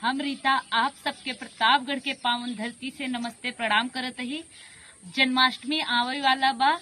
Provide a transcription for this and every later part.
हम रीता आप सबके प्रतापगढ़ के पावन धरती से नमस्ते प्रणाम करत ही। जन्माष्टमी आवे वाला बा,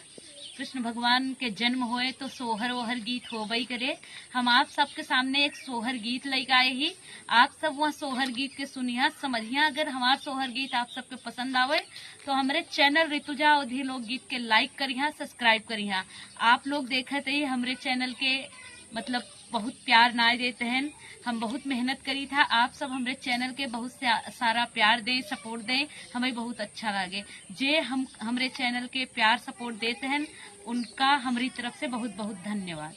कृष्ण भगवान के जन्म होए तो सोहर वोहर गीत होबई करे। हम आप सबके सामने एक सोहर गीत लेके आए ही। आप सब वहाँ सोहर गीत के सुनिया समझिया। अगर हमारा सोहर गीत आप सबके पसंद आवे तो हमारे चैनल ऋतुजा अवधी लोकगीत के लाइक करिया, सब्सक्राइब करिया। आप लोग देखते ही हमारे चैनल के मतलब बहुत प्यार ना देते हैं। हम बहुत मेहनत करी था। आप सब हमारे चैनल के बहुत सारा प्यार दें, सपोर्ट दें, हमें बहुत अच्छा लगे। जे हम हमारे चैनल के प्यार सपोर्ट देते हैं उनका हमारी तरफ से बहुत बहुत धन्यवाद।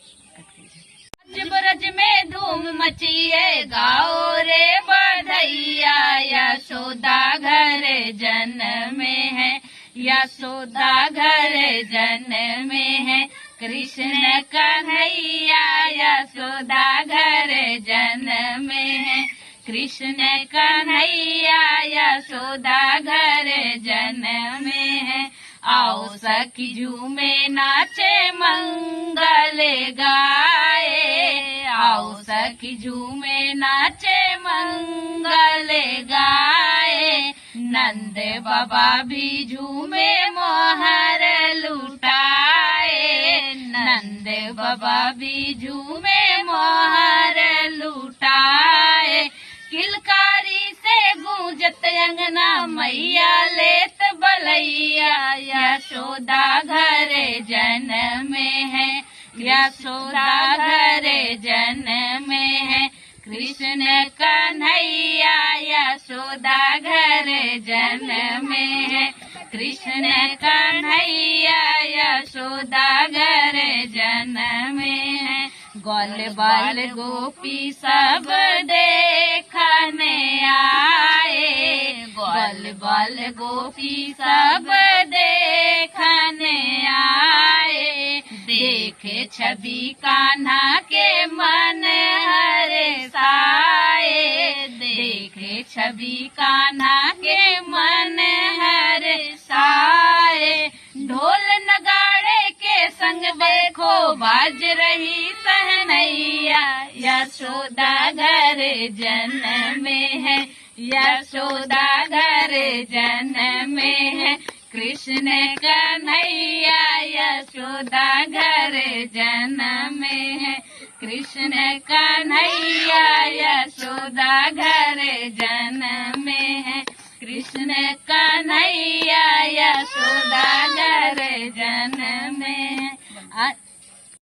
ब्रज में धूम मची है, गाओ रे बधैया, यशोदा घर जन में है, यशोदा घर जन में है, कृष्ण कन्हैया यशोदा घर जन में है, कृष्ण कन्हैया यशोदा घर जन में है। आओ सखी झूमे नाचे मंगल गाए, आओ सखी झूमे नाचे मंगल गाए, नंद बाबा भी झूमे मोहर लुटाए, नंद बाबा भी झूमे मोहर लुटाए, किलकारी से गूंजत अंगना मैया लेत बलैया, यशोदा घर जन में है, यशोदा घर जन में है, कृष्ण कन्हैया यशोदा घर जन में है, कृष्ण कन्हैया यशोदा घर जन में है। ग्वाल बाल गोपी सब देखने आए, ग्वाल बाल गोपी सब देखने आए, देखे छवि कान्हा के मन हर्षाए, देखे छवि कान्हा के मन हर्षाए, ढोल नगाड़े के संग देखो बाज रही सहनैया, यशोदा घर जन में है, यशोदा घर जन में है, कृष्ण कन्हैया यशोदा घर जन में है, कृष्ण कन्हैया यशोदा घर जन में है, कृष्ण कन्हैया यशोदा घर जन में है।